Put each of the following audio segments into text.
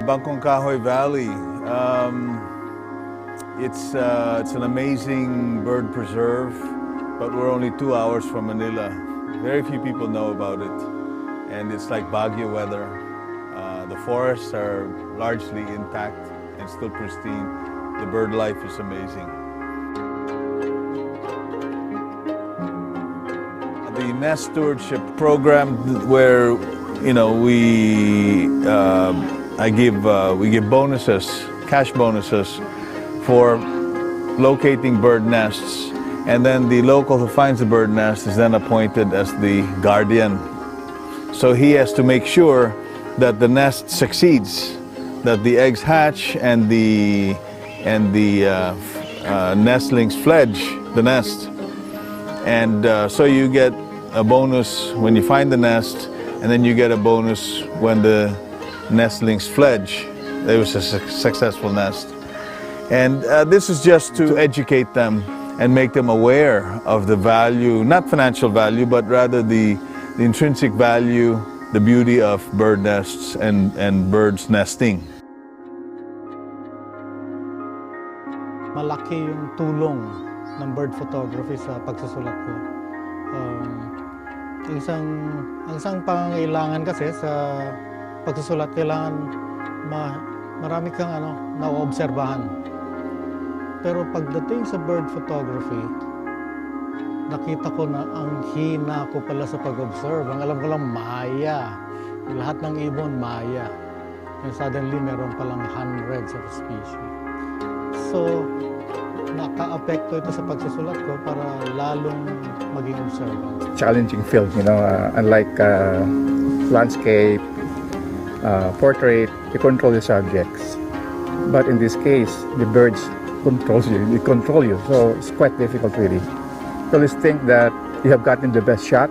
Bangkong Kahoy Valley. It's an amazing bird preserve, but we're only 2 hours from Manila. Very few people know about it, and it's like Baguio weather. The forests are largely intact and still pristine. The bird life is amazing. The nest stewardship program, where we give bonuses, cash bonuses for locating bird nests, and then the local who finds the bird nest is then appointed as the guardian. So he has to make sure that the nest succeeds, that the eggs hatch and the nestlings fledge the nest. And so you get a bonus when you find the nest, and then you get a bonus when the nestlings fledge. It was a successful nest. And this is just to educate them and make them aware of the value, not financial value, but rather the intrinsic value, the beauty of bird nests and birds nesting. Malaki yung tulong ng bird photography sa pagsusulat ko. Ang isang pangangailangan kasi sa pagsusulat, kailangan marami kang naoobserbahan. Pero pagdating sa bird photography, nakita ko na ang hina ko pala sa pag-observe. Ang alam ko lang, maya. Lahat ng ibon, maya. And suddenly, meron palang hundreds of species. So, naka-apekto ito sa pagsusulat ko para lalong maging observant. Challenging field, unlike landscape, portrait, you control the subjects. But in this case, the birds they control you, so it's quite difficult really. You always think that you have gotten the best shot,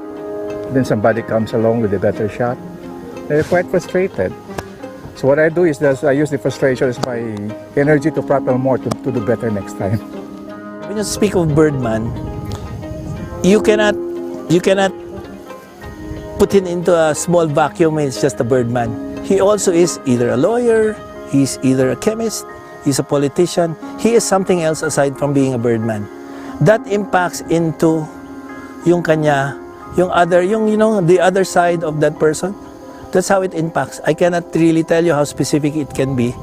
then somebody comes along with a better shot. They're quite frustrated. So what I do is that I use the frustration as my energy to propel more to do better next time. When you speak of Birdman, you cannot put him into a small vacuum when it's just a birdman. He also is either a lawyer, he's either a chemist, he's a politician, he is something else aside from being a birdman. That impacts into the other side of that person. That's how it impacts. I cannot really tell you how specific it can be,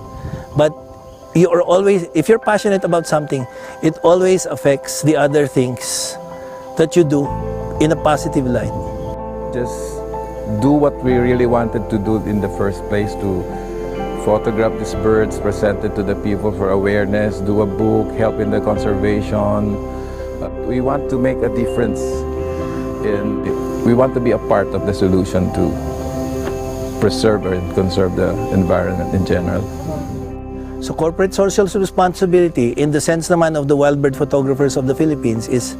but if you're passionate about something, it always affects the other things that you do in a positive light. Just do what we really wanted to do in the first place, to photograph these birds, present it to the people for awareness, do a book, help in the conservation. We want to make a difference, and we want to be a part of the solution to preserve and conserve the environment in general. So corporate social responsibility in the sense naman of the wild bird photographers of the Philippines is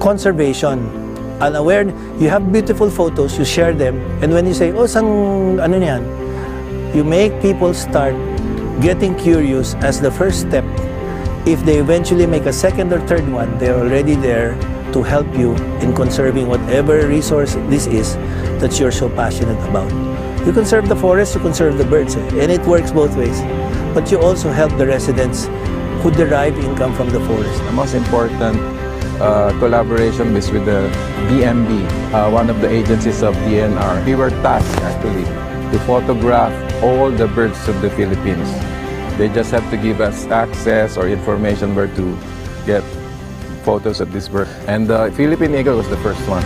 conservation. Unaware, you have beautiful photos, you share them, and when you say, ano niyan? You make people start getting curious as the first step. If they eventually make a second or third one, they're already there to help you in conserving whatever resource this is that you're so passionate about. You conserve the forest, you conserve the birds, and it works both ways. But you also help the residents who derive income from the forest. The most important collaboration is with the DMB, one of the agencies of DNR. We were tasked actually to photograph all the birds of the Philippines. They just have to give us access or information where to get photos of this bird. And the Philippine eagle was the first one.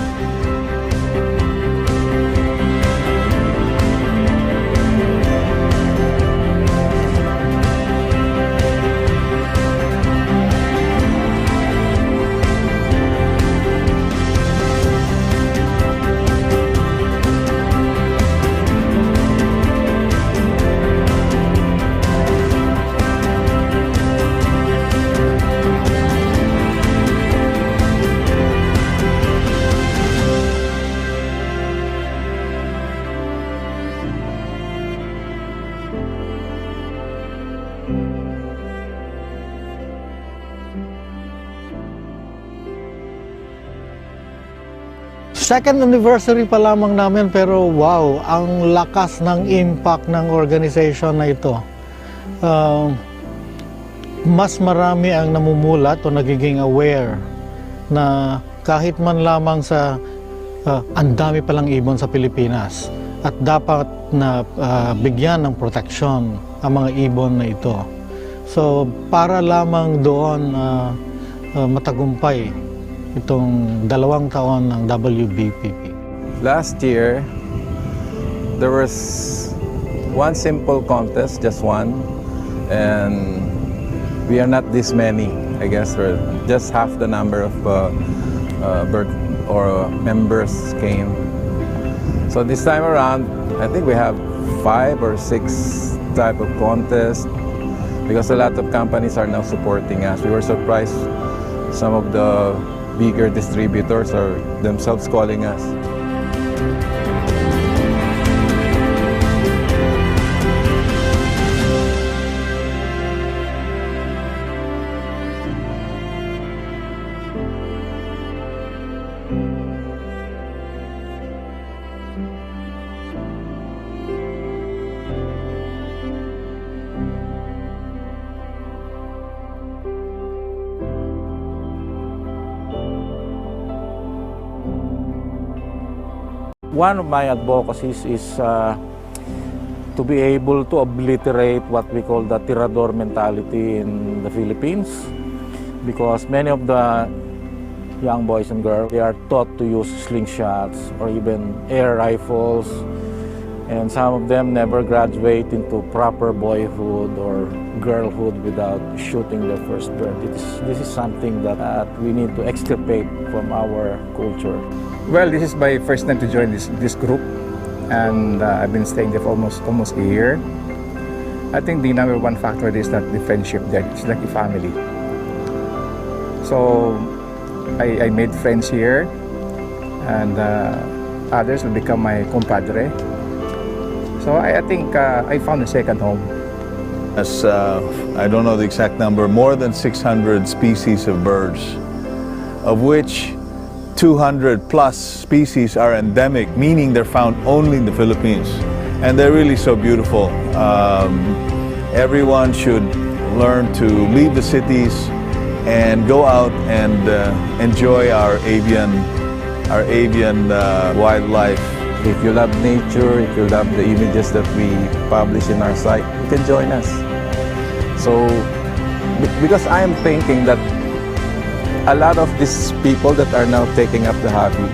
second anniversary pa lamang namin pero wow, ang lakas ng impact ng organization na ito. Mas marami ang namumulat o nagiging aware na kahit man lamang sa ang dami palang ibon sa Pilipinas at dapat na bigyan ng proteksyon ang mga ibon na ito. So para lamang doon matagumpay itong 2 taon ng WBPP. Last year, there was one simple contest, just one, and we are not this many. I guess we're just half the number of bird or members came. So this time around, I think we have 5 or 6 type of contests because a lot of companies are now supporting us. We were surprised some of the bigger distributors are themselves calling us. One of my advocacies is to be able to obliterate what we call the tirador mentality in the Philippines, because many of the young boys and girls, they are taught to use slingshots or even air rifles, and some of them never graduate into proper boyhood or girlhood without shooting their first bird. This is something that we need to extirpate from our culture. Well, this is my first time to join this group, and I've been staying there for almost a year. I think the number one factor is that the friendship there. It's like a family. So I made friends here, and others will become my compadre. So I think I found a second home. As I don't know the exact number, more than 600 species of birds, of which 200 plus species are endemic, meaning they're found only in the Philippines. And they're really so beautiful. Everyone should learn to leave the cities and go out and enjoy our avian wildlife. If you love nature, if you love the images that we publish in our site, you can join us. So, because I am thinking that a lot of these people that are now taking up the hobby,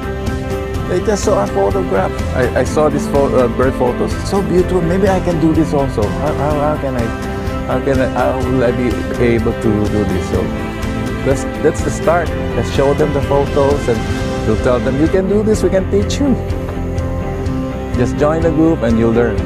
they just saw a photograph. I saw these bird photos, so beautiful. Maybe I can do this also. How will I be able to do this? So that's the start. Let's show them the photos and we'll tell them, you can do this. We can teach you. Just join the group and you'll learn.